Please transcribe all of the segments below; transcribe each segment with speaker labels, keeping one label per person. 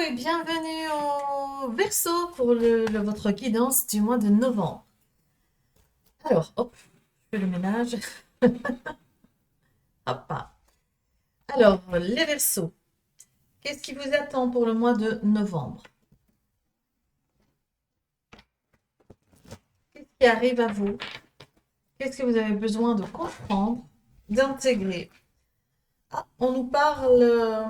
Speaker 1: et bienvenue au Verseau pour votre guidance du mois de novembre. Alors, hop, je fais le ménage. Hop. Alors, les Verseaux, qu'est-ce qui vous attend pour le mois de novembre? Qu'est-ce qui arrive à vous? Qu'est-ce que vous avez besoin de comprendre, d'intégrer? On nous parle,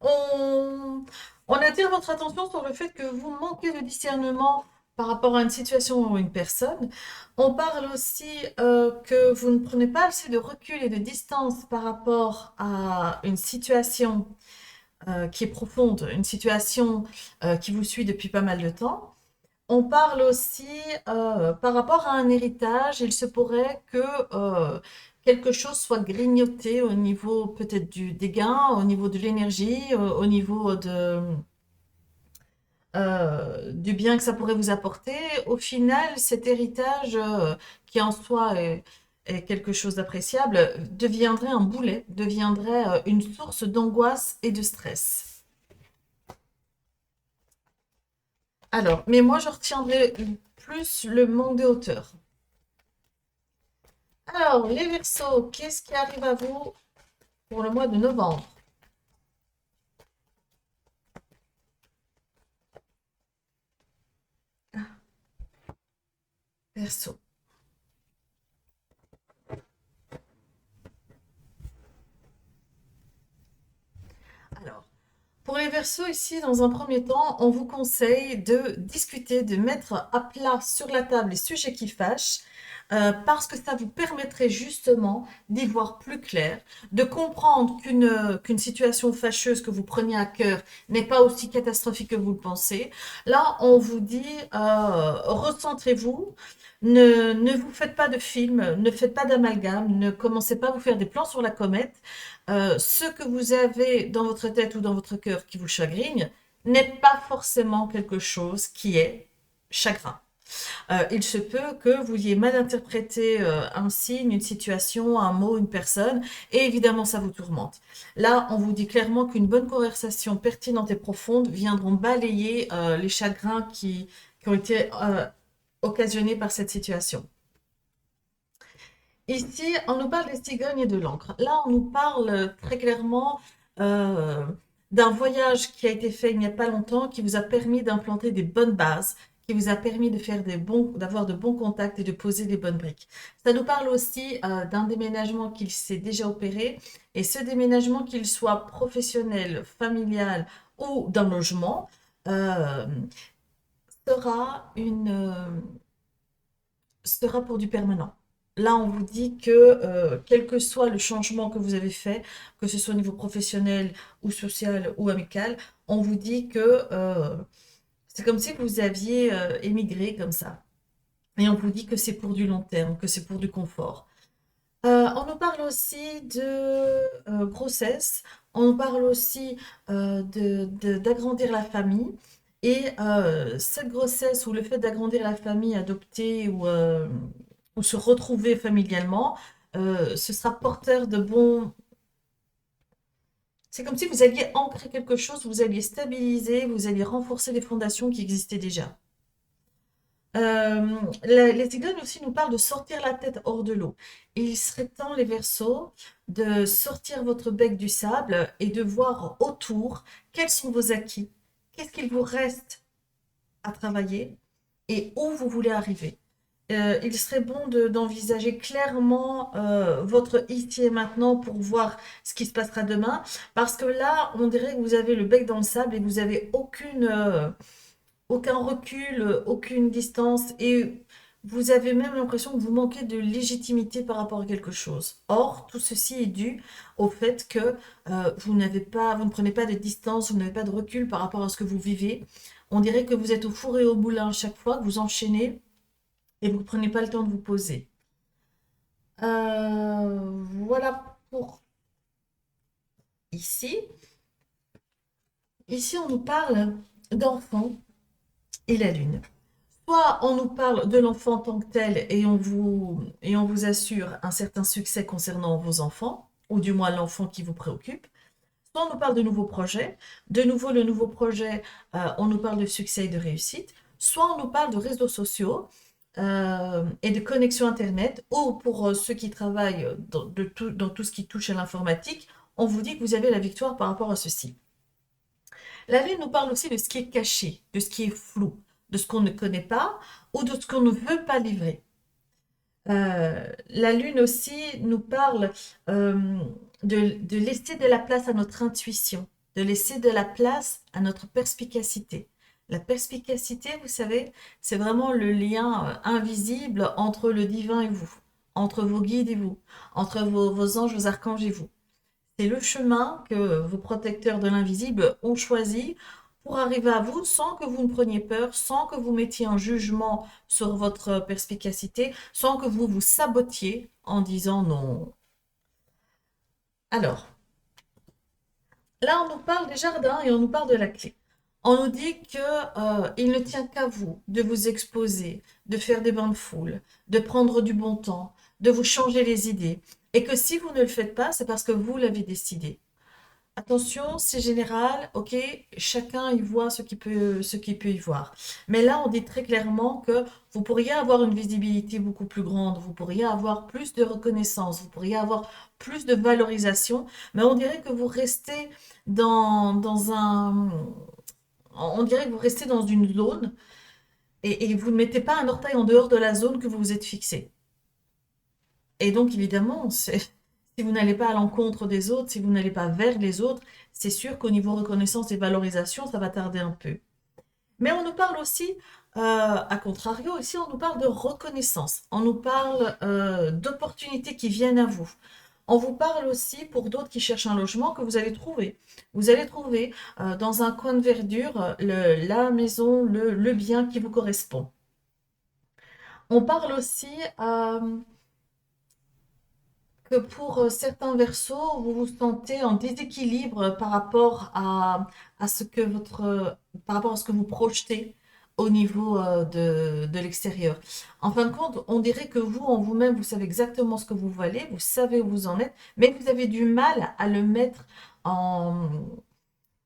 Speaker 1: on, on attire votre attention sur le fait que vous manquez de discernement par rapport à une situation ou une personne. On parle aussi que vous ne prenez pas assez de recul et de distance par rapport à une situation qui est profonde, une situation qui vous suit depuis pas mal de temps. On parle aussi par rapport à un héritage, il se pourrait que quelque chose soit grignoté au niveau peut-être des gains, au niveau de l'énergie, au niveau du bien que ça pourrait vous apporter. Au final, cet héritage, qui en soi est quelque chose d'appréciable, deviendrait un boulet, deviendrait une source d'angoisse et de stress. Alors, mais moi, je retiendrai plus le manque de hauteur. Alors, les Verseaux, qu'est-ce qui arrive à vous pour le mois de novembre? Verseau. Alors, pour les Verseaux, ici, dans un premier temps, on vous conseille de discuter, de mettre à plat sur la table les sujets qui fâchent, parce que ça vous permettrait justement d'y voir plus clair, de comprendre qu'une situation fâcheuse que vous preniez à cœur n'est pas aussi catastrophique que vous le pensez. Là, on vous dit, recentrez-vous, ne vous faites pas de film, ne faites pas d'amalgame, ne commencez pas à vous faire des plans sur la comète. Ce que vous avez dans votre tête ou dans votre cœur qui vous chagrine n'est pas forcément quelque chose qui est chagrin. Il se peut que vous ayez mal interprété un signe, une situation, un mot, une personne, et évidemment ça vous tourmente. Là, on vous dit clairement qu'une bonne conversation pertinente et profonde viendront balayer les chagrins qui ont été occasionnés par cette situation. Ici, on nous parle des cigognes et de l'encre. Là, on nous parle très clairement euh, d'un voyage qui a été fait il n'y a pas longtemps, qui vous a permis d'implanter des bonnes bases, qui vous a permis de faire d'avoir de bons contacts et de poser des bonnes briques. Ça nous parle aussi d'un déménagement qu'il s'est déjà opéré, et ce déménagement, qu'il soit professionnel, familial ou d'un logement, euh, sera sera pour du permanent. Là, on vous dit que quel que soit le changement que vous avez fait, que ce soit au niveau professionnel ou social ou amical, on vous dit que c'est comme si vous aviez émigré comme ça. Et on vous dit que c'est pour du long terme, que c'est pour du confort. On nous parle aussi de grossesse, on nous parle aussi d'agrandir la famille. Et cette grossesse ou le fait d'agrandir la famille, adopter ou se retrouver familialement, ce sera porteur de bons... C'est comme si vous alliez ancrer quelque chose, vous alliez stabiliser, vous alliez renforcer les fondations qui existaient déjà. Les cigognes aussi nous parlent de sortir la tête hors de l'eau. Il serait temps, les Verseaux, de sortir votre bec du sable et de voir autour quels sont vos acquis, qu'est-ce qu'il vous reste à travailler et où vous voulez arriver. Il serait bon d'envisager clairement votre ici et maintenant pour voir ce qui se passera demain, parce que là, on dirait que vous avez le bec dans le sable et vous avez aucun recul, aucune distance, et vous avez même l'impression que vous manquez de légitimité par rapport à quelque chose. Or, tout ceci est dû au fait que vous ne prenez pas de distance, vous n'avez pas de recul par rapport à ce que vous vivez. On dirait que vous êtes au four et au moulin à chaque fois, que vous enchaînez et vous ne prenez pas le temps de vous poser. Voilà pour ici. Ici, on nous parle d'enfants et la lune. Soit on nous parle de l'enfant en tant que tel et on vous assure un certain succès concernant vos enfants, ou du moins l'enfant qui vous préoccupe. soit on nous parle de nouveaux projets, de nouveau le nouveau projet, on nous parle de succès et de réussite, soit on nous parle de réseaux sociaux et de connexion Internet, ou pour ceux qui travaillent dans tout ce qui touche à l'informatique, on vous dit que vous avez la victoire par rapport à ceci. La Lune nous parle aussi de ce qui est caché, de ce qui est flou, de ce qu'on ne connaît pas ou de ce qu'on ne veut pas livrer. La Lune aussi nous parle de laisser de la place à notre intuition, de laisser de la place à notre perspicacité. La perspicacité, vous savez, c'est vraiment le lien invisible entre le divin et vous, entre vos guides et vous, entre vos anges, vos archanges et vous. C'est le chemin que vos protecteurs de l'invisible ont choisi pour arriver à vous sans que vous ne preniez peur, sans que vous mettiez un jugement sur votre perspicacité, sans que vous vous sabotiez en disant non. Alors, là, on nous parle des jardins et on nous parle de la clé. On nous dit que il ne tient qu'à vous de vous exposer, de faire des bains de foule, de prendre du bon temps, de vous changer les idées. Et que si vous ne le faites pas, c'est parce que vous l'avez décidé. Attention, c'est général, ok, chacun y voit ce qu'il peut y voir. Mais là, on dit très clairement que vous pourriez avoir une visibilité beaucoup plus grande, vous pourriez avoir plus de reconnaissance, vous pourriez avoir plus de valorisation, mais on dirait que vous restez dans un... On dirait que vous restez dans une zone et vous ne mettez pas un orteil en dehors de la zone que vous vous êtes fixé. Et donc, évidemment, si vous n'allez pas à l'encontre des autres, si vous n'allez pas vers les autres, c'est sûr qu'au niveau reconnaissance et valorisation, ça va tarder un peu. Mais on nous parle aussi, à contrario, ici, on nous parle de reconnaissance. On nous parle d'opportunités qui viennent à vous. On vous parle aussi, pour d'autres qui cherchent un logement, que vous allez trouver. Vous allez trouver dans un coin de verdure la maison, le bien qui vous correspond. On parle aussi que pour certains versos, vous vous sentez en déséquilibre à ce que par rapport à ce que vous projetez au niveau de l'extérieur. En fin de compte, on dirait que vous, en vous-même, vous savez exactement ce que vous valez, vous savez où vous en êtes, mais que vous avez du mal à le mettre en,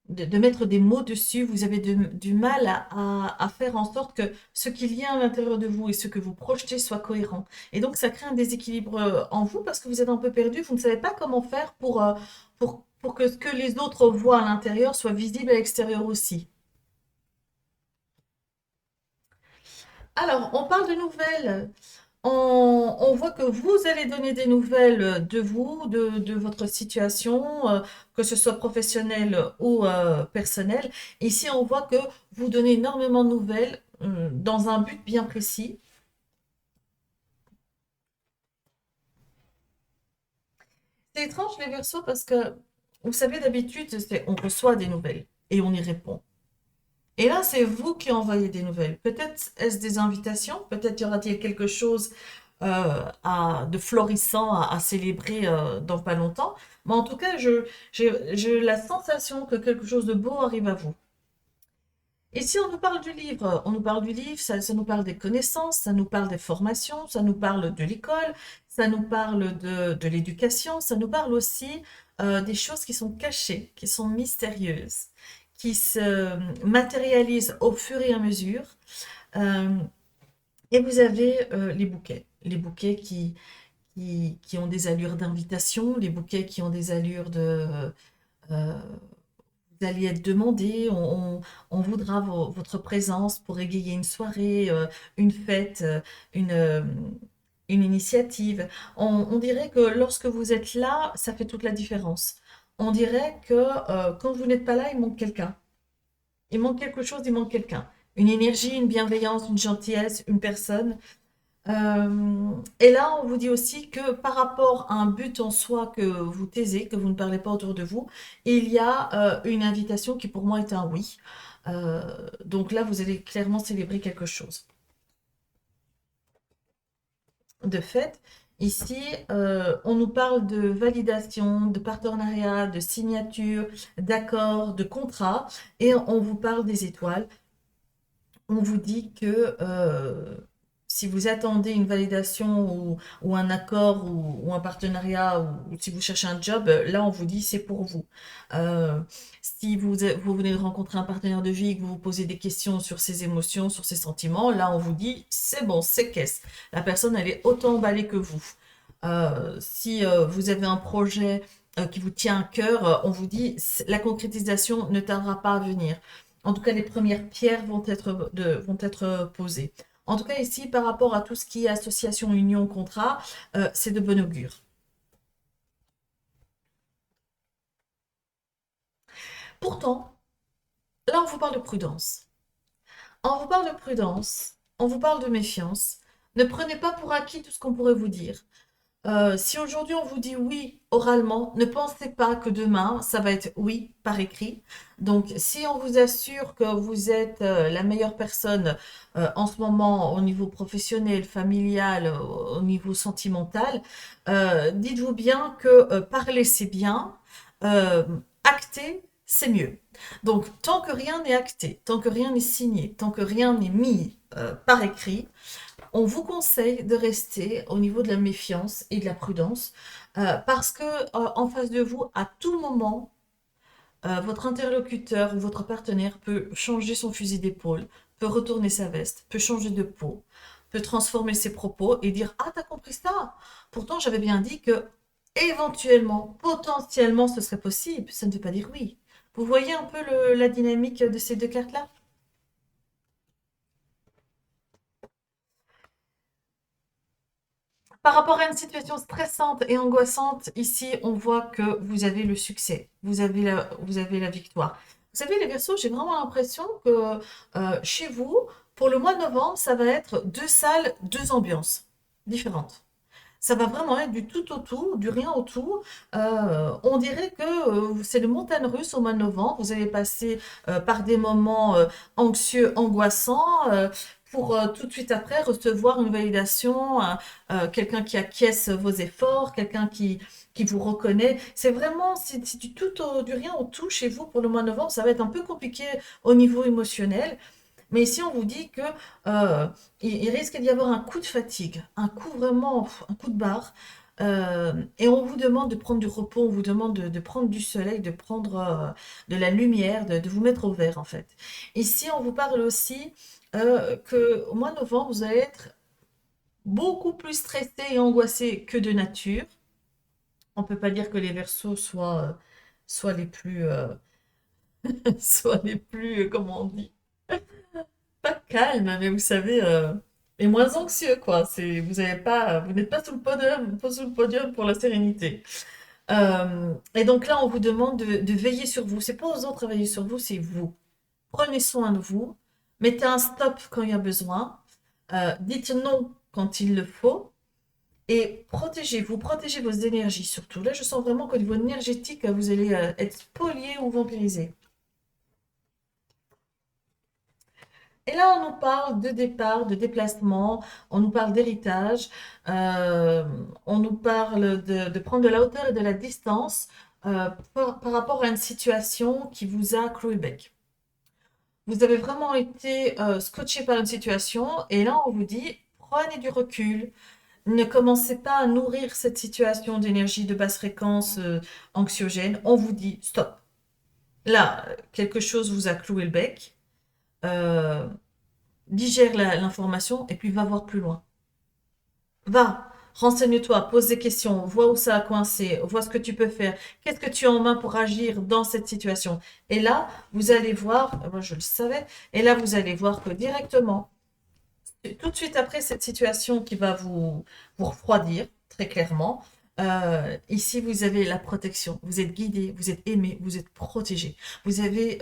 Speaker 1: de mettre des mots dessus, vous avez du mal à faire en sorte que ce qu'il y a à l'intérieur de vous et ce que vous projetez soit cohérent. Et donc, ça crée un déséquilibre en vous parce que vous êtes un peu perdu, vous ne savez pas comment faire pour que ce que les autres voient à l'intérieur soit visible à l'extérieur aussi. Alors, on parle de nouvelles. On voit que vous allez donner des nouvelles de vous, de votre situation, que ce soit professionnelle ou personnelle. Ici, on voit que vous donnez énormément de nouvelles dans un but bien précis. C'est étrange les Verseaux parce que, vous savez, d'habitude, on reçoit des nouvelles et on y répond. Et là, c'est vous qui envoyez des nouvelles. Peut-être est-ce des invitations, peut-être y aura-t-il quelque chose de florissant à célébrer dans pas longtemps. Mais en tout cas, j'ai la sensation que quelque chose de beau arrive à vous. Et si on nous parle du livre, on nous parle du livre, ça nous parle des connaissances, ça nous parle des formations, ça nous parle de l'école, ça nous parle de l'éducation, ça nous parle aussi des choses qui sont cachées, qui sont mystérieuses, qui se matérialisent au fur et à mesure. Euh, et vous avez les bouquets qui ont des allures d'invitation, les bouquets qui ont des allures euh, vous allez être demandé, on voudra votre présence pour égayer une soirée, une fête, une, euh, une initiative. On dirait que lorsque vous êtes là, ça fait toute la différence. On dirait que quand vous n'êtes pas là, il manque quelqu'un. Il manque quelque chose, il manque quelqu'un. Une énergie, une bienveillance, une gentillesse, une personne. Et là, on vous dit aussi que par rapport à un but en soi que vous taisez, que vous ne parlez pas autour de vous, il y a une invitation qui pour moi est un oui. Donc là, vous allez clairement célébrer quelque chose. De fait, ici, on nous parle de validation, de partenariat, de signature, d'accord, de contrat, et on vous parle des étoiles. On vous dit que Si vous attendez une validation ou un accord ou un partenariat ou si vous cherchez un job, là on vous dit c'est pour vous. Euh, Si vous venez de rencontrer un partenaire de vie et que vous vous posez des questions sur ses émotions, sur ses sentiments, là on vous dit c'est bon, c'est qu'est-ce. La personne elle est autant emballée que vous. Si vous avez un projet qui vous tient à cœur, on vous dit la concrétisation ne tardera pas à venir. En tout cas, les premières pierres vont être posées. En tout cas, ici, par rapport à tout ce qui est association, union, contrat, c'est de bon augure. Pourtant, là, on vous parle de prudence. On vous parle de prudence, on vous parle de méfiance. Ne prenez pas pour acquis tout ce qu'on pourrait vous dire. Si aujourd'hui on vous dit oui oralement, ne pensez pas que demain ça va être oui par écrit. Donc si on vous assure que vous êtes la meilleure personne en ce moment au niveau professionnel, familial, au niveau sentimental, dites-vous bien que parler c'est bien, euh, acter c'est mieux. Donc tant que rien n'est acté, tant que rien n'est signé, tant que rien n'est mis par écrit, on vous conseille de rester au niveau de la méfiance et de la prudence parce que en face de vous, à tout moment, votre interlocuteur ou votre partenaire peut changer son fusil d'épaule, peut retourner sa veste, peut changer de peau, peut transformer ses propos et dire ah t'as compris ça. Pourtant j'avais bien dit que éventuellement, potentiellement, ce serait possible. Ça ne veut pas dire oui. Vous voyez un peu la dynamique de ces deux cartes-là? Par rapport à une situation stressante et angoissante, ici, on voit que vous avez le succès, vous avez la victoire. Vous savez, les Verseaux, j'ai vraiment l'impression que chez vous, pour le mois de novembre, ça va être deux salles, deux ambiances différentes. Ça va vraiment être du tout au tout, du rien au tout. On dirait que c'est le montagne russe au mois de novembre. Vous allez passer par des moments anxieux, angoissants, pour tout de suite après recevoir une validation, quelqu'un qui acquiesce vos efforts, quelqu'un qui vous reconnaît. C'est vraiment, c'est du tout du rien au tout chez vous pour le mois de novembre. Ça va être un peu compliqué au niveau émotionnel. Mais ici, on vous dit que euh, il risque d'y avoir un coup de fatigue, un coup vraiment, un coup de barre. Et on vous demande de prendre du repos, on vous demande de prendre du soleil, de prendre de la lumière, de vous mettre au vert en fait. Ici, on vous parle aussi que au mois de novembre, vous allez être beaucoup plus stressé et angoissé que de nature. On peut pas dire que les Verseaux soient les plus, soient les plus, comment on dit, pas calme, mais vous savez, et moins anxieux, quoi. Vous avez pas, vous n'êtes pas pas sous le podium pour la sérénité. Et donc là, on vous demande de veiller sur vous. C'est pas aux autres à veiller sur vous, c'est vous. Prenez soin de vous. Mettez un stop quand il y a besoin. Dites non quand il le faut. Et protégez-vous, protégez vos énergies surtout. Là, je sens vraiment qu'au niveau énergétique, vous allez être spolié ou vampirisé. Et là, on nous parle de départ, de déplacement, on nous parle d'héritage, euh, on nous parle de prendre de la hauteur et de la distance par rapport à une situation qui vous a cloué le bec. Vous avez vraiment été scotché par une situation et là, on vous dit, prenez du recul, ne commencez pas à nourrir cette situation d'énergie de basse fréquence anxiogène. On vous dit, stop. Là, quelque chose vous a cloué le bec. Euh, Digère l'information et puis va voir plus loin. Va, renseigne-toi, pose des questions, vois où ça a coincé, vois ce que tu peux faire, qu'est-ce que tu as en main pour agir dans cette situation. Et là, vous allez voir, moi je le savais, et là vous allez voir que directement, tout de suite après cette situation qui va vous refroidir, très clairement, ici vous avez la protection, vous êtes guidé, vous êtes aimé, vous êtes protégé. Vous avez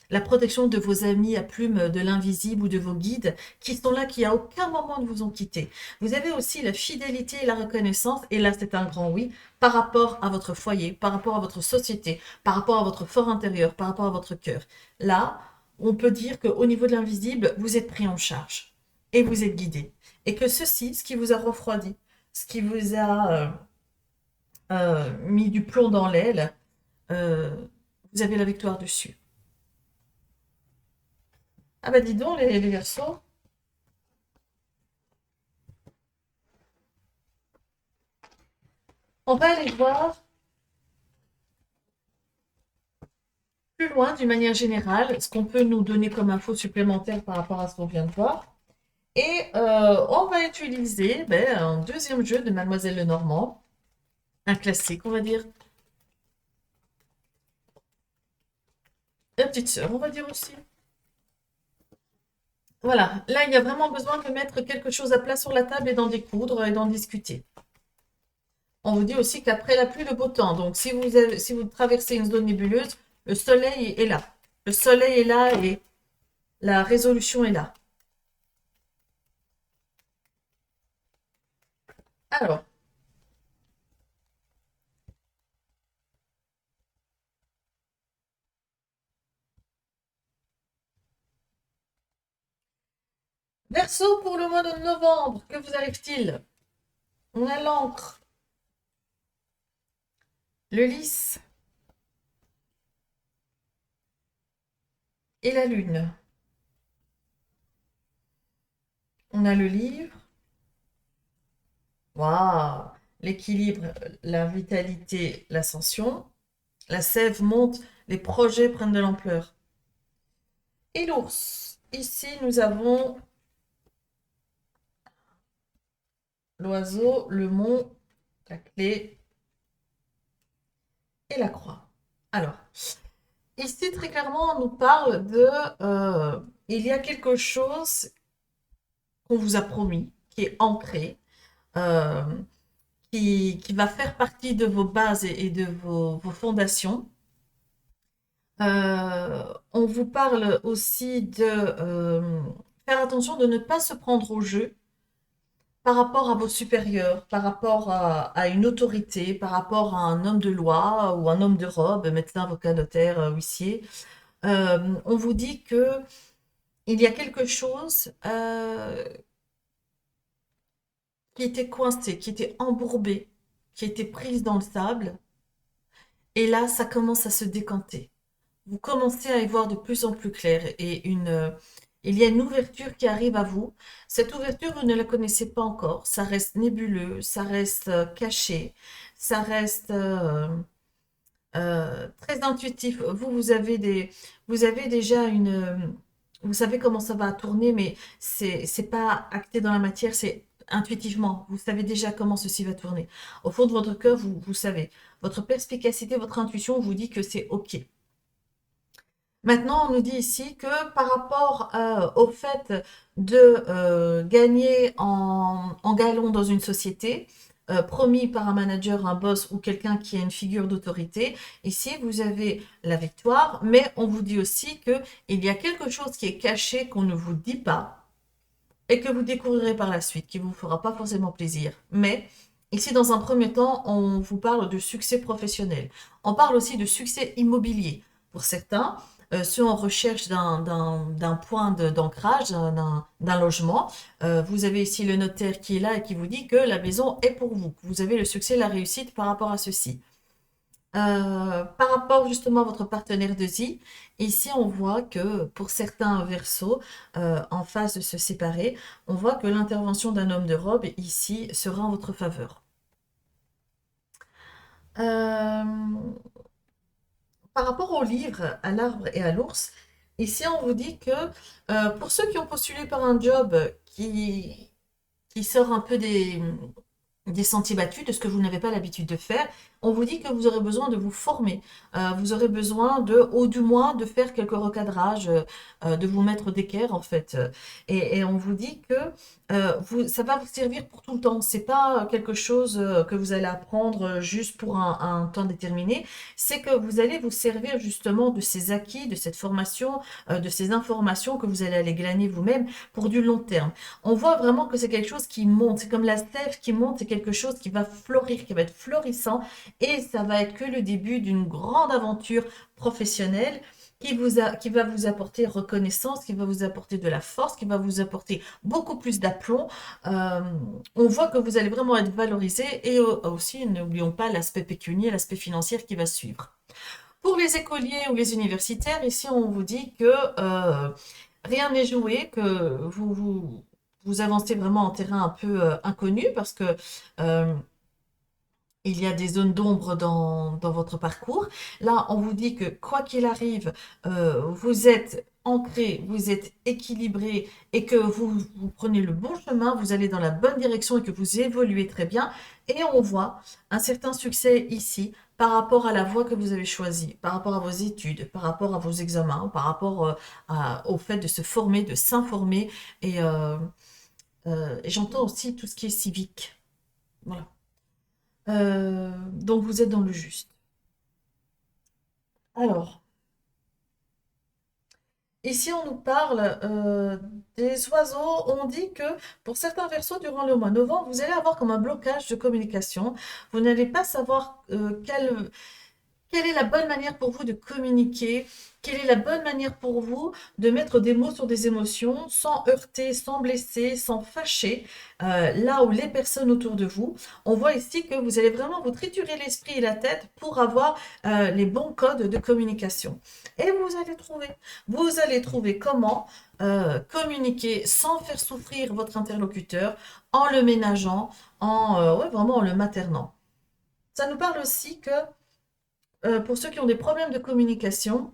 Speaker 1: la protection de vos amis à plume de l'invisible ou de vos guides qui sont là, qui à aucun moment ne vous ont quitté. Vous avez aussi la fidélité et la reconnaissance, et là c'est un grand oui, par rapport à votre foyer, par rapport à votre société, par rapport à votre fort intérieur, par rapport à votre cœur. Là, on peut dire qu'au niveau de l'invisible, vous êtes pris en charge et vous êtes guidé. Et que ceci, ce qui vous a refroidi, ce qui vous a mis du plomb dans l'aile, euh, vous avez la victoire dessus. Ah bah dis donc, les garçons, On va aller voir plus loin d'une manière générale ce qu'on peut nous donner comme info supplémentaire par rapport à ce qu'on vient de voir. Et on va utiliser un deuxième jeu de Mademoiselle Lenormand, un classique, on va dire. La petite sœur, on va dire aussi. Voilà, là, il y a vraiment besoin de mettre quelque chose à plat sur la table et d'en découdre et d'en discuter. On vous dit aussi qu'après la pluie, le beau temps. Donc, si vous traversez une zone nébuleuse, le soleil est là. Le soleil est là et la résolution est là. Alors, Verseau pour le mois de novembre, que vous arrive-t-il? On a l'encre, le lys et la lune. On a le livre. Waouh! L'équilibre, la vitalité, l'ascension. La sève monte, les projets prennent de l'ampleur. Et l'ours. Ici, nous avons l'oiseau, le mont, la clé et la croix. Alors, ici, très clairement, on nous parle de... il y a quelque chose qu'on vous a promis, qui est ancré, euh, qui va faire partie de vos bases et de vos fondations. On vous parle aussi de faire attention de ne pas se prendre au jeu par rapport à vos supérieurs, par rapport à une autorité, par rapport à un homme de loi ou un homme de robe, médecin, avocat, notaire, huissier. On vous dit que il y a quelque chose qui était coincé, qui était embourbé, qui était prise dans le sable. Et là, ça commence à se décanter. Vous commencez à y voir de plus en plus clair et il y a une ouverture qui arrive à vous. Cette ouverture, vous ne la connaissez pas encore. Ça reste nébuleux, ça reste caché, ça reste très intuitif. Vous avez déjà vous savez comment ça va tourner, mais c'est pas acté dans la matière, c'est intuitivement. Vous savez déjà comment ceci va tourner. Au fond de votre cœur, vous savez. Votre perspicacité, votre intuition vous dit que c'est OK. Maintenant, on nous dit ici que par rapport au fait de gagner en galon dans une société, promis par un manager, un boss ou quelqu'un qui a une figure d'autorité, ici vous avez la victoire, mais on vous dit aussi que il y a quelque chose qui est caché qu'on ne vous dit pas et que vous découvrirez par la suite, qui vous fera pas forcément plaisir. Mais ici, dans un premier temps, on vous parle de succès professionnel. On parle aussi de succès immobilier. Pour certains, ceux en recherche d'un point d'ancrage, d'un logement, vous avez ici le notaire qui est là et qui vous dit que la maison est pour vous, que vous avez le succès, la réussite par rapport à ceci. Par rapport justement à votre partenaire de vie, ici on voit que pour certains versos, en phase de se séparer, on voit que l'intervention d'un homme de robe ici sera en votre faveur. Euh, Par rapport au livre, à l'arbre et à l'ours, ici on vous dit que pour ceux qui ont postulé par un job qui sort un peu des sentiers battus, de ce que vous n'avez pas l'habitude de faire, on vous dit que vous aurez besoin de vous former. Vous aurez besoin ou du moins, de faire quelques recadrages, de vous mettre d'équerre, en fait. Et on vous dit que ça va vous servir pour tout le temps. C'est pas quelque chose que vous allez apprendre juste pour un temps déterminé. C'est que vous allez vous servir justement de ces acquis, de cette formation, de ces informations que vous allez aller glaner vous-même pour du long terme. On voit vraiment que c'est quelque chose qui monte. C'est comme la sève qui monte, c'est quelque chose qui va fleurir, qui va être florissant. Et ça va être que le début d'une grande aventure professionnelle qui va vous apporter reconnaissance, qui va vous apporter de la force, qui va vous apporter beaucoup plus d'aplomb. Euh, on voit que vous allez vraiment être valorisé et aussi, n'oublions pas l'aspect pécunier, l'aspect financier qui va suivre. Pour les écoliers ou les universitaires, ici on vous dit que rien n'est joué, que vous avancez vraiment en terrain un peu inconnu parce que euh, il y a des zones d'ombre dans votre parcours. Là, on vous dit que quoi qu'il arrive, vous êtes ancré, vous êtes équilibré et que vous prenez le bon chemin, vous allez dans la bonne direction et que vous évoluez très bien. Et on voit un certain succès ici par rapport à la voie que vous avez choisie, par rapport à vos études, par rapport à vos examens, par rapport au fait de se former, de s'informer. Et j'entends aussi tout ce qui est civique. Voilà. Donc vous êtes dans le juste. Alors, ici on nous parle des oiseaux. On dit que pour certains verseaux, durant le mois de novembre, vous allez avoir comme un blocage de communication. Vous n'allez pas savoir quelle est la bonne manière pour vous de communiquer? Quelle est la bonne manière pour vous de mettre des mots sur des émotions sans heurter, sans blesser, sans fâcher là où les personnes autour de vous? On voit ici que vous allez vraiment vous triturer l'esprit et la tête pour avoir les bons codes de communication. Et vous allez trouver comment communiquer sans faire souffrir votre interlocuteur, en le ménageant, ouais, vraiment en le maternant. Ça nous parle aussi que pour ceux qui ont des problèmes de communication,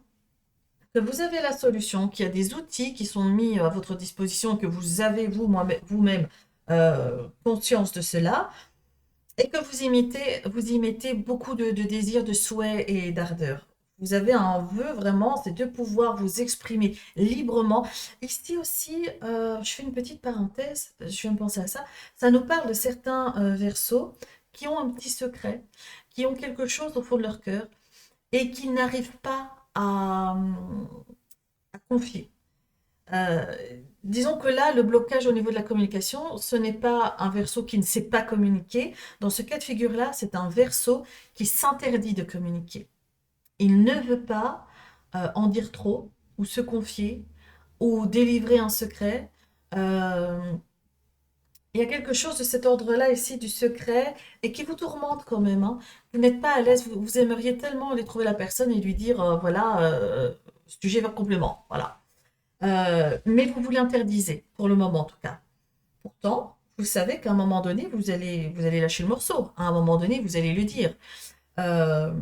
Speaker 1: que vous avez la solution, qu'il y a des outils qui sont mis à votre disposition, que vous avez vous-même conscience de cela, et que vous y mettez beaucoup de désirs, de souhaits et d'ardeur. Vous avez un vœu vraiment, c'est de pouvoir vous exprimer librement. Ici aussi, je fais une petite parenthèse, je viens de penser à ça. Ça nous parle de certains versos qui ont un petit secret, qui ont quelque chose au fond de leur cœur et qui n'arrivent pas à confier. Euh, Disons que là, le blocage au niveau de la communication, ce n'est pas un verso qui ne sait pas communiquer. Dans ce cas de figure-là, c'est un verso qui s'interdit de communiquer. Il ne veut pas en dire trop, ou se confier, ou délivrer un secret. Euh, il y a quelque chose de cet ordre-là ici, du secret, et qui vous tourmente quand même, hein. Vous n'êtes pas à l'aise, vous aimeriez tellement aller trouver la personne et lui dire, voilà, sujet vers complément, voilà. Mais vous vous l'interdisez, pour le moment en tout cas. Pourtant, vous savez qu'à un moment donné, vous allez lâcher le morceau. À un moment donné, vous allez le dire. Euh,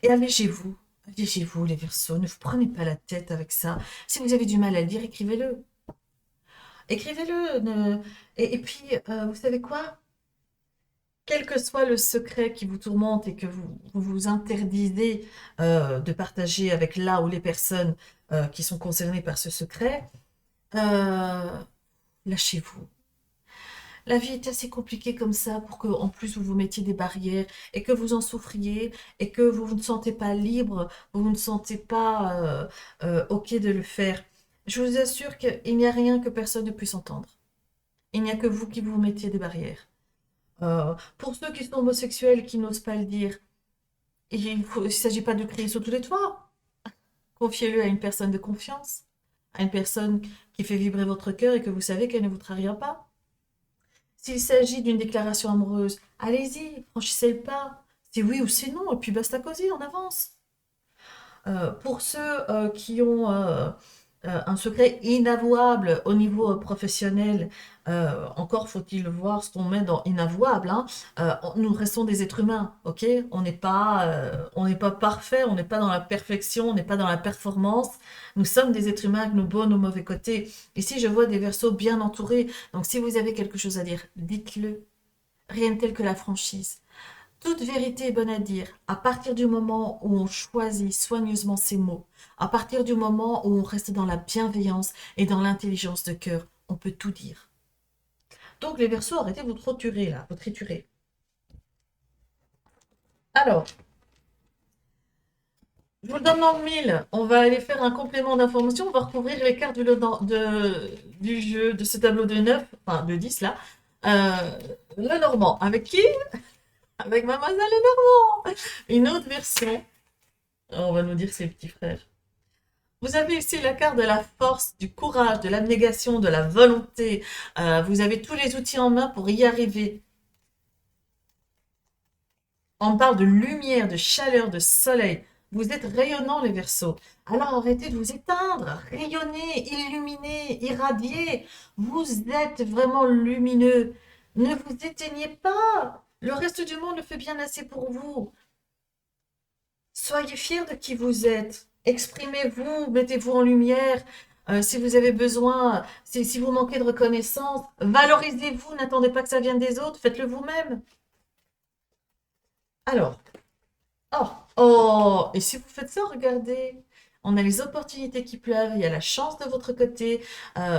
Speaker 1: et allégez-vous. Allégez-vous, les Verseaux. Ne vous prenez pas la tête avec ça. Si vous avez du mal à le dire, écrivez-le. Écrivez-le. Et puis, vous savez quoi? Quel que soit le secret qui vous tourmente et que vous vous interdisez de partager avec là ou les personnes qui sont concernées par ce secret, euh, lâchez-vous. La vie est assez compliquée comme ça pour que, en plus, vous vous mettiez des barrières et que vous en souffriez et que vous ne sentez pas libre, vous ne sentez pas OK de le faire. Je vous assure qu'il n'y a rien que personne ne puisse entendre. Il n'y a que vous qui vous mettiez des barrières. Pour ceux qui sont homosexuels, qui n'osent pas le dire, il ne s'agit pas de crier sur tous les toits. Confiez-le à une personne de confiance, à une personne qui fait vibrer votre cœur et que vous savez qu'elle ne vous trahira pas. S'il s'agit d'une déclaration amoureuse, allez-y, franchissez le pas. C'est oui ou c'est non, et puis basta cosy, on avance. Pour ceux qui ont un secret inavouable au niveau professionnel, encore faut-il voir ce qu'on met dans inavouable, hein. Nous restons des êtres humains, ok? On n'est pas parfait, on n'est pas dans la perfection, on n'est pas dans la performance. Nous sommes des êtres humains avec nos bons, nos mauvais côtés. Ici, je vois des versos bien entourés. Donc, si vous avez quelque chose à dire, dites-le. Rien de tel que la franchise. Toute vérité est bonne à dire à partir du moment où on choisit soigneusement ses mots, à partir du moment où on reste dans la bienveillance et dans l'intelligence de cœur, on peut tout dire. Donc les Verseaux, arrêtez de vous triturer là, vous triturer. Alors, je vous le donne dans le mille. On va aller faire un complément d'information. On va recouvrir les cartes du jeu, de ce tableau de 9, enfin de 10 là. Le Normand. Avec qui? Avec Mademoiselle Le Normand. Une autre version. On va nous dire c'est le petit frère. Vous avez ici la carte de la force, du courage, de l'abnégation, de la volonté. Vous avez tous les outils en main pour y arriver. On parle de lumière, de chaleur, de soleil. Vous êtes rayonnants, les Verseaux. Alors arrêtez de vous éteindre. Rayonnez, illuminez, irradiez. Vous êtes vraiment lumineux. Ne vous éteignez pas. Le reste du monde le fait bien assez pour vous. Soyez fiers de qui vous êtes. Exprimez-vous, mettez-vous en lumière. Si vous avez besoin, si vous manquez de reconnaissance, valorisez-vous, n'attendez pas que ça vienne des autres, faites-le vous-même. Alors, oh, oh, et si vous faites ça, regardez, on a les opportunités qui pleuvent, il y a la chance de votre côté.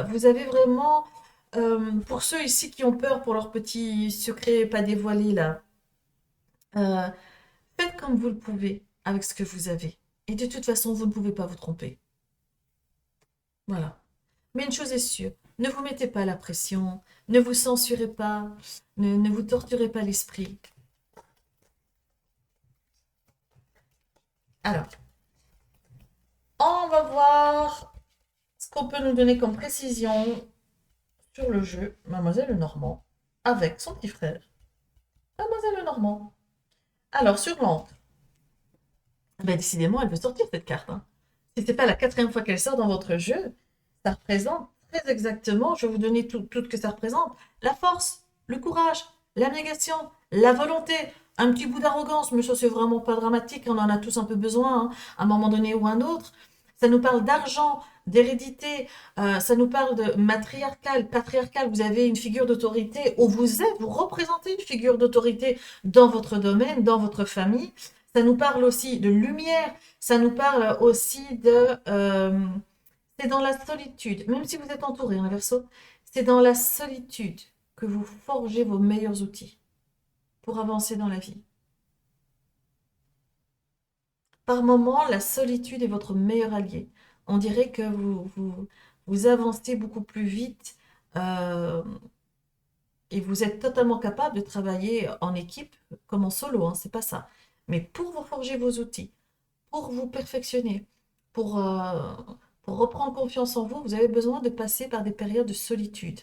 Speaker 1: Vous avez vraiment, pour ceux ici qui ont peur pour leurs petits secrets pas dévoilés là, euh, faites comme vous le pouvez avec ce que vous avez. Et de toute façon, vous ne pouvez pas vous tromper. Voilà. Mais une chose est sûre, ne vous mettez pas la pression, ne vous censurez pas, ne vous torturez pas l'esprit. Alors, on va voir ce qu'on peut nous donner comme précision sur le jeu Mademoiselle Lenormand avec son petit frère, Mademoiselle Lenormand. Alors, sur l'encre, ben, décidément, elle veut sortir cette carte, hein. Si c'est pas la quatrième fois qu'elle sort dans votre jeu, ça représente très exactement, je vais vous donner tout ce que ça représente, la force, le courage, l'abnégation, la volonté, un petit bout d'arrogance, mais ça c'est vraiment pas dramatique, on en a tous un peu besoin, hein, à un moment donné ou un autre. Ça nous parle d'argent, d'hérédité, ça nous parle de matriarcal, patriarcal, vous avez une figure d'autorité, ou vous représentez une figure d'autorité dans votre domaine, dans votre famille. Ça nous parle aussi de lumière, ça nous parle aussi c'est dans la solitude, même si vous êtes entouré, hein, Verseau, c'est dans la solitude que vous forgez vos meilleurs outils pour avancer dans la vie. Par moments, la solitude est votre meilleur allié. On dirait que vous avancez beaucoup plus vite euh, et vous êtes totalement capable de travailler en équipe comme en solo, hein, c'est pas ça. Mais pour vous forger vos outils, pour vous perfectionner, pour, euh, pour reprendre confiance en vous, vous avez besoin de passer par des périodes de solitude.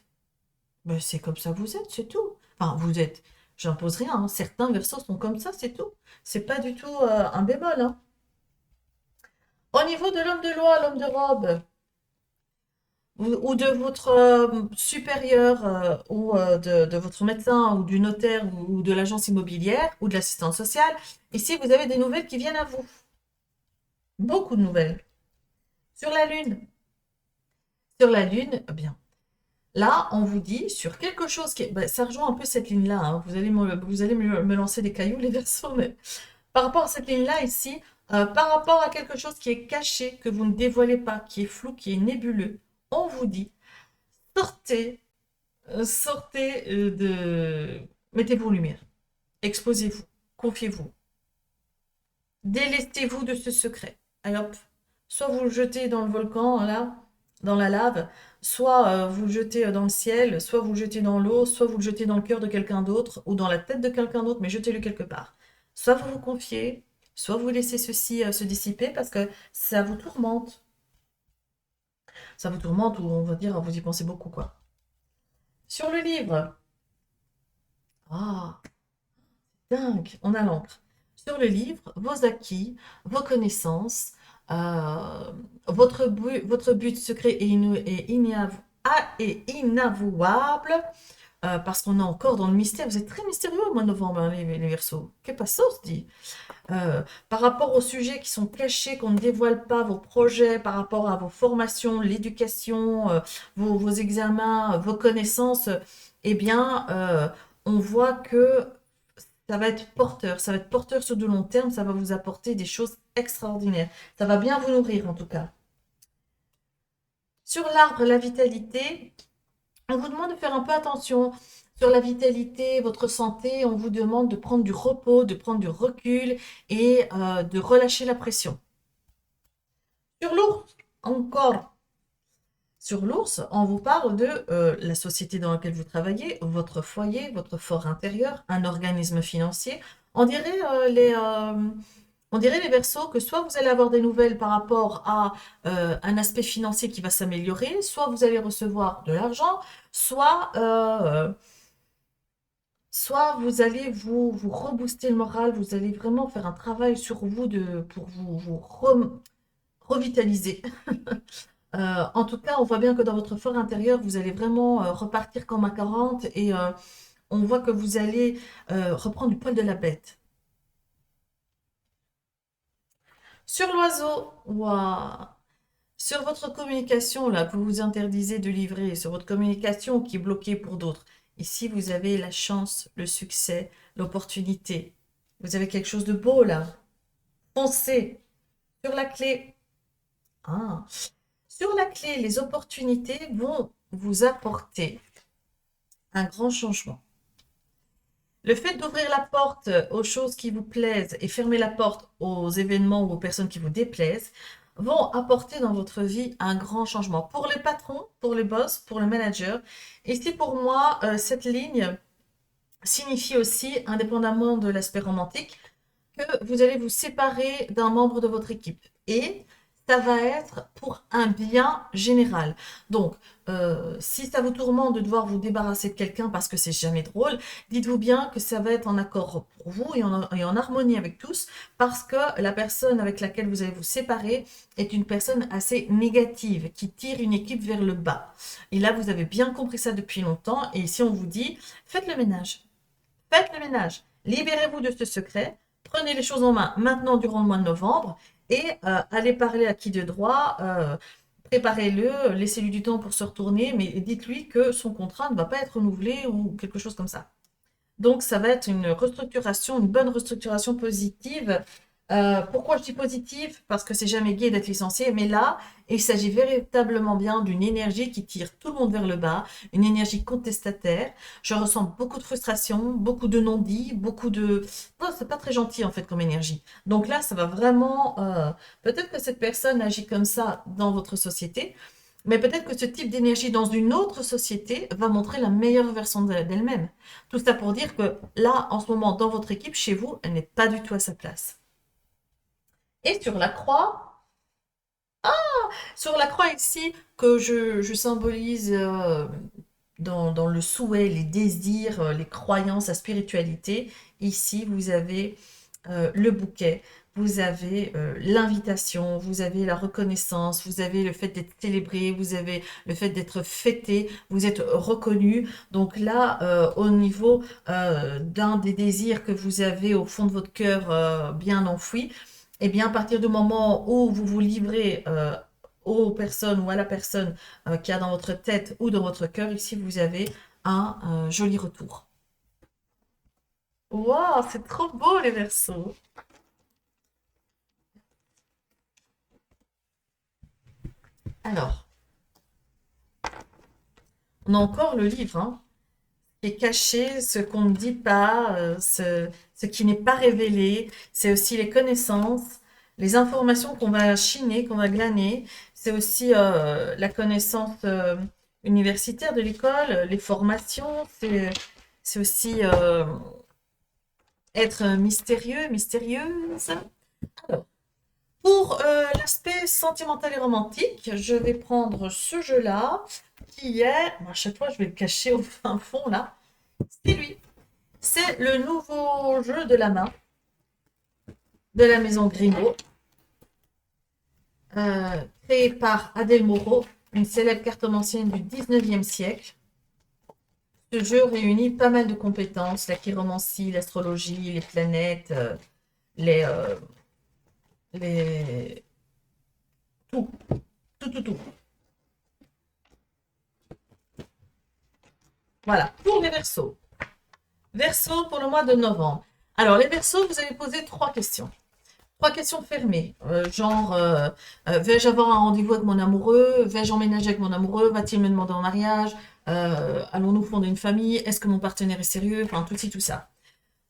Speaker 1: Ben, c'est comme ça que vous êtes, c'est tout. Enfin, vous êtes, j'impose rien, hein. Certains versos sont comme ça, c'est tout. C'est pas du tout un bémol, hein. Au niveau de l'homme de loi, l'homme de robe, ou de votre supérieur, ou de votre médecin, ou du notaire, ou de l'agence immobilière, ou de l'assistante sociale, ici, vous avez des nouvelles qui viennent à vous. Beaucoup de nouvelles. Sur la Lune. Sur la Lune, eh bien, là, on vous dit sur quelque chose qui ben, ça rejoint un peu cette ligne-là, hein. Vous allez me lancer des cailloux, les versos, mais par rapport à cette ligne-là ici, par rapport à quelque chose qui est caché, que vous ne dévoilez pas, qui est flou, qui est nébuleux, on vous dit sortez, sortez mettez-vous en lumière, exposez-vous, confiez-vous, délestez-vous de ce secret. Allez hop, soit vous le jetez dans le volcan, là, dans la lave, soit vous le jetez dans le ciel, soit vous le jetez dans l'eau, soit vous le jetez dans le cœur de quelqu'un d'autre, ou dans la tête de quelqu'un d'autre, mais jetez-le quelque part. Soit vous vous confiez, soit vous laissez ceci se dissiper parce que ça vous tourmente. Ça vous tourmente, ou on va dire, vous y pensez beaucoup, quoi. Sur le livre, ah, dingue, on a l'encre. Sur le livre, vos acquis, vos connaissances, euh, votre but secret est inavouable parce qu'on est encore dans le mystère. Vous êtes très mystérieux au mois de novembre, hein, les Verseaux. Que passe se dit? Par rapport aux sujets qui sont cachés, qu'on ne dévoile pas, vos projets, par rapport à vos formations, l'éducation, vos examens, vos connaissances, eh bien, on voit que ça va être porteur sur du long terme, ça va vous apporter des choses extraordinaires. Ça va bien vous nourrir en tout cas. Sur l'arbre, la vitalité, on vous demande de faire un peu attention sur la vitalité, votre santé. On vous demande de prendre du repos, de prendre du recul et de relâcher la pression. Sur l'ours, encore. Sur l'ours, on vous parle de la société dans laquelle vous travaillez, votre foyer, votre fort intérieur, un organisme financier. On dirait les Verseaux que soit vous allez avoir des nouvelles par rapport à un aspect financier qui va s'améliorer, soit vous allez recevoir de l'argent, soit vous allez vous rebooster le moral, vous allez vraiment faire un travail sur vous pour vous revitaliser. En tout cas, on voit bien que dans votre fort intérieur, vous allez vraiment repartir comme à 40 et On voit que vous allez reprendre du poil de la bête. Sur l'oiseau, waouh! Sur votre communication, là, que vous vous interdisez de livrer, sur votre communication qui est bloquée pour d'autres, ici, vous avez la chance, le succès, l'opportunité. Vous avez quelque chose de beau, là. Foncez sur la clé. Ah. Sur la clé, les opportunités vont vous apporter un grand changement. Le fait d'ouvrir la porte aux choses qui vous plaisent et fermer la porte aux événements ou aux personnes qui vous déplaisent vont apporter dans votre vie un grand changement. Pour les patrons, pour les boss, pour le manager. Ici, pour moi, cette ligne signifie aussi, indépendamment de l'aspect romantique, que vous allez vous séparer d'un membre de votre équipe. Et ça va être pour un bien général. Donc, si ça vous tourmente de devoir vous débarrasser de quelqu'un parce que c'est jamais drôle, dites-vous bien que ça va être en accord pour vous et en harmonie avec tous parce que la personne avec laquelle vous allez vous séparer est une personne assez négative qui tire une équipe vers le bas. Et là, vous avez bien compris ça depuis longtemps. Et ici, on vous dit, faites le ménage. Faites le ménage. Libérez-vous de ce secret. Prenez les choses en main maintenant durant le mois de novembre et allez parler à qui de droit. Préparez-le, laissez-lui du temps pour se retourner, mais dites-lui que son contrat ne va pas être renouvelé ou quelque chose comme ça. Donc, ça va être une restructuration, une bonne restructuration positive. Pourquoi je dis positive? Parce que c'est jamais gai d'être licencié, mais là, il s'agit véritablement bien d'une énergie qui tire tout le monde vers le bas, une énergie contestataire. Je ressens beaucoup de frustration, beaucoup de non-dits, beaucoup de... Non, c'est pas très gentil en fait comme énergie. Donc là, ça va vraiment... peut-être que cette personne agit comme ça dans votre société, mais peut-être que ce type d'énergie dans une autre société va montrer la meilleure version d'elle-même. Tout ça pour dire que là, en ce moment, dans votre équipe, chez vous, elle n'est pas du tout à sa place. Et sur la croix ici, que je symbolise dans le souhait, les désirs, les croyances, la spiritualité, ici, vous avez le bouquet, vous avez l'invitation, vous avez la reconnaissance, vous avez le fait d'être célébré, vous avez le fait d'être fêté, vous êtes reconnu. Donc là, au niveau d'un des désirs que vous avez au fond de votre cœur bien enfoui, eh bien, à partir du moment où vous vous livrez aux personnes ou à la personne qui a dans votre tête ou dans votre cœur, ici, vous avez un joli retour. Waouh, c'est trop beau les Verseaux. Alors, on a encore le livre, hein, qui est caché, ce qu'on ne dit pas, ce qui n'est pas révélé. C'est aussi les connaissances, les informations qu'on va chiner, qu'on va glaner. C'est aussi la connaissance universitaire de l'école, les formations. C'est aussi être mystérieux, mystérieuse. Alors, pour l'aspect sentimental et romantique, je vais prendre ce jeu-là, qui est, à chaque fois je vais le cacher au fin fond là, c'est lui. C'est le nouveau jeu de la main de la maison Grimaud, créé par Adèle Moreau, une célèbre cartomancienne du 19e siècle. Ce jeu réunit pas mal de compétences, la chiromancie, l'astrologie, les planètes, les, euh, les... tout, tout, tout, tout. Voilà, pour les Verseaux. Verseau pour le mois de novembre. Alors, les Verseaux, vous allez poser trois questions. Trois questions fermées, genre vais-je avoir un rendez-vous avec mon amoureux? Vais-je emménager avec mon amoureux? Va-t-il me demander en mariage? Allons-nous fonder une famille? Est-ce que mon partenaire est sérieux? Enfin, tout ci, tout ça.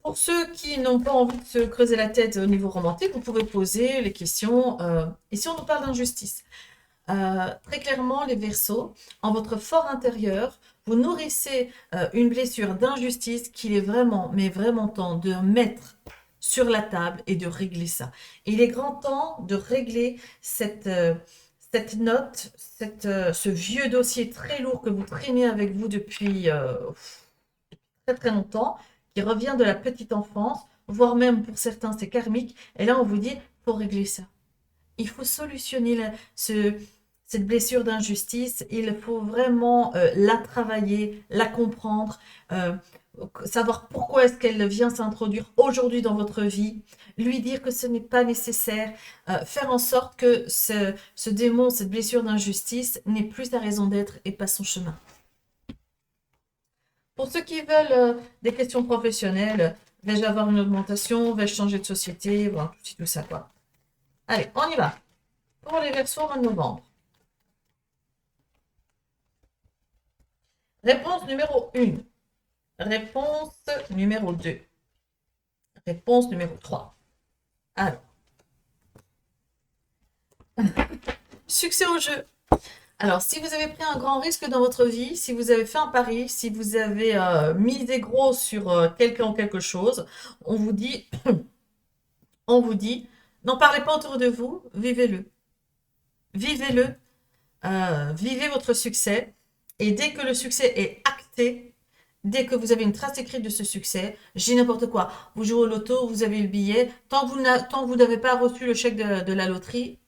Speaker 1: Pour ceux qui n'ont pas envie de se creuser la tête au niveau romantique, vous pouvez poser les questions. Et si on nous parle d'injustice? Très clairement, les Verseaux, en votre fort intérieur, vous nourrissez une blessure d'injustice qu'il est vraiment, mais vraiment temps de mettre sur la table et de régler ça. Et il est grand temps de régler cette note, ce vieux dossier très lourd que vous traînez avec vous depuis très très longtemps, qui revient de la petite enfance, voire même pour certains c'est karmique. Et là, on vous dit, faut régler ça. Il faut solutionner cette blessure d'injustice. Il faut vraiment la travailler, la comprendre. Euh, savoir pourquoi est-ce qu'elle vient s'introduire aujourd'hui dans votre vie, lui dire que ce n'est pas nécessaire, faire en sorte que ce démon, cette blessure d'injustice n'ait plus sa raison d'être et pas son chemin. Pour ceux qui veulent des questions professionnelles, vais-je avoir une augmentation, vais-je changer de société, voilà, tout ça quoi. Allez, on y va. Pour les Verseaux en novembre. Réponse numéro 1. Réponse numéro 2. Réponse numéro 3. Alors, succès au jeu. Alors, si vous avez pris un grand risque dans votre vie, si vous avez fait un pari, si vous avez misé gros sur quelqu'un ou quelque chose, on vous dit, on vous dit, n'en parlez pas autour de vous, vivez-le. Vivez-le, vivez votre succès. Et dès que le succès est acté, dès que vous avez une trace écrite de ce succès, j'ai n'importe quoi. Vous jouez au loto, vous avez le billet. Tant que vous n'avez pas reçu le chèque de la loterie,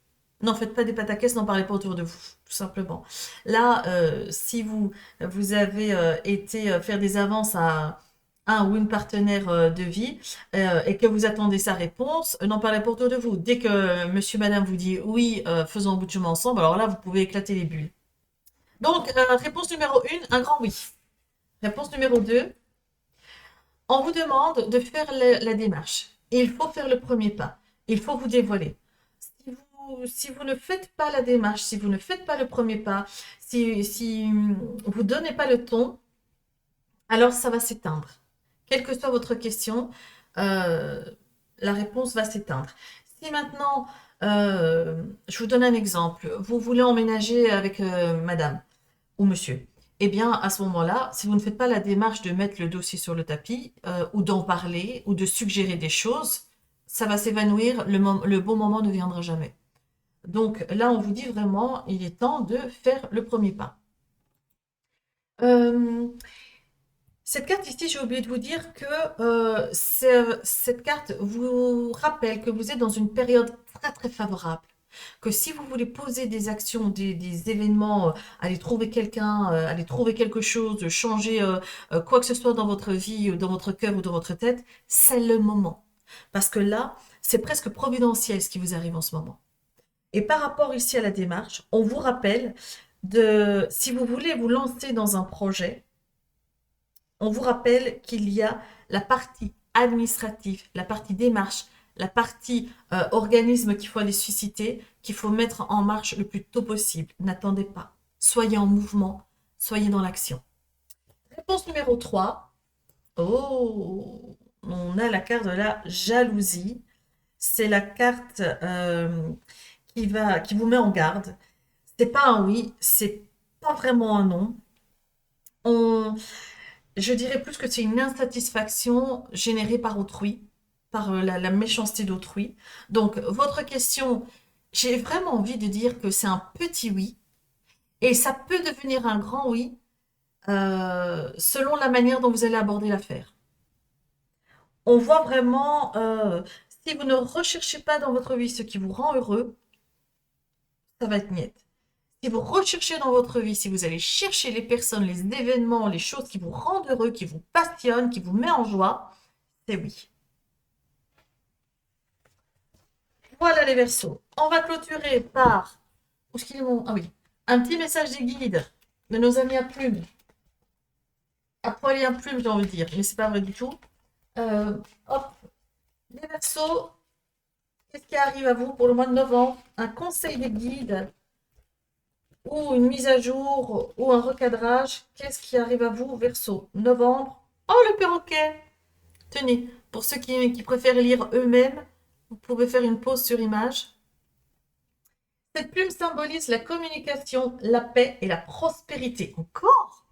Speaker 1: n'en faites pas des pataquès, n'en parlez pas autour de vous, tout simplement. Là, si vous avez été faire des avances à un ou une partenaire de vie et que vous attendez sa réponse, n'en parlez pas autour de vous. Dès que monsieur, madame vous dit oui, faisons un bout de chemin ensemble, alors là, vous pouvez éclater les bulles. Donc, réponse numéro 1, un grand oui. Réponse numéro 2, on vous demande de faire la démarche. Et il faut faire le premier pas. Il faut vous dévoiler. Si vous ne faites pas la démarche, si vous ne faites pas le premier pas, si vous ne donnez pas le ton, alors ça va s'éteindre. Quelle que soit votre question, euh, la réponse va s'éteindre. Si maintenant, je vous donne un exemple, vous voulez emménager avec madame ou monsieur, eh bien, à ce moment-là, si vous ne faites pas la démarche de mettre le dossier sur le tapis, ou d'en parler, ou de suggérer des choses, ça va s'évanouir, le bon moment ne viendra jamais. Donc là, on vous dit vraiment, il est temps de faire le premier pas. Euh, cette carte ici, j'ai oublié de vous dire que cette carte vous rappelle que vous êtes dans une période très très favorable. Que si vous voulez poser des actions, des événements, aller trouver quelqu'un, aller trouver quelque chose, changer quoi que ce soit dans votre vie, dans votre cœur ou dans votre tête, c'est le moment. Parce que là, c'est presque providentiel ce qui vous arrive en ce moment. Et par rapport ici à la démarche, on vous rappelle si vous voulez vous lancer dans un projet, on vous rappelle qu'il y a la partie administrative, la partie démarche, la partie organisme qu'il faut aller susciter, qu'il faut mettre en marche le plus tôt possible. N'attendez pas. Soyez en mouvement, soyez dans l'action. Réponse numéro 3. Oh, on a la carte de la jalousie. C'est la carte qui vous met en garde. C'est pas un oui, c'est pas vraiment un non. On, je dirais plus que c'est une insatisfaction générée par autrui, par la méchanceté d'autrui. Donc, votre question, j'ai vraiment envie de dire que c'est un petit oui, et ça peut devenir un grand oui selon la manière dont vous allez aborder l'affaire. On voit vraiment, si vous ne recherchez pas dans votre vie ce qui vous rend heureux, ça va être niet. Si vous recherchez dans votre vie, si vous allez chercher les personnes, les événements, les choses qui vous rendent heureux, qui vous passionnent, qui vous mettent en joie, c'est oui. Voilà les Verseaux. On va clôturer par... Où est-ce qu'ils vont? Ah oui. Un petit message des guides de nos amis à plumes. À poil et à plumes, j'ai envie de dire. Mais c'est pas vrai du tout. Hop. Les Verseaux. Qu'est-ce qui arrive à vous pour le mois de novembre? Un conseil des guides ou une mise à jour ou un recadrage. Qu'est-ce qui arrive à vous, Verseau? Novembre. Oh, le perroquet! Tenez, pour ceux qui préfèrent lire eux-mêmes, vous pouvez faire une pause sur image. Cette plume symbolise la communication, la paix et la prospérité. Encore?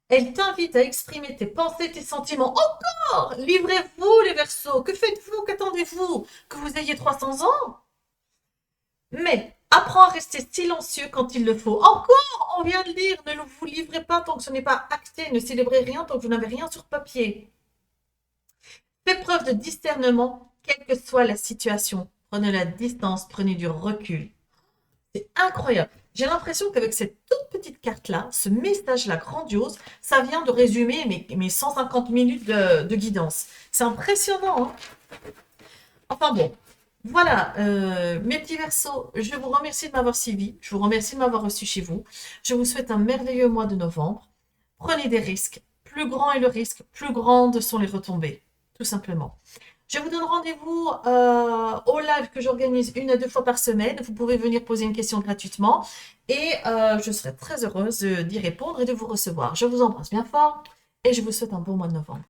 Speaker 1: Elle t'invite à exprimer tes pensées, tes sentiments. Encore? Livrez-vous, les Verseaux. Que faites-vous? Qu'attendez-vous? Que vous ayez 300 ans? Mais apprends à rester silencieux quand il le faut. Encore? On vient de lire. Ne vous livrez pas tant que ce n'est pas acté. Ne célébrez rien tant que vous n'avez rien sur papier. Faites preuve de discernement, quelle que soit la situation. Prenez la distance, prenez du recul. C'est incroyable. J'ai l'impression qu'avec cette toute petite carte-là, ce message-là grandiose, ça vient de résumer mes 150 minutes de guidance. C'est impressionnant, hein. Enfin bon, voilà, mes petits versos, je vous remercie de m'avoir suivi, je vous remercie de m'avoir reçu chez vous. Je vous souhaite un merveilleux mois de novembre. Prenez des risques. Plus grand est le risque, plus grandes sont les retombées, tout simplement. Je vous donne rendez-vous au live que j'organise 1 à 2 fois par semaine. Vous pouvez venir poser une question gratuitement et je serai très heureuse d'y répondre et de vous recevoir. Je vous embrasse bien fort et je vous souhaite un bon mois de novembre.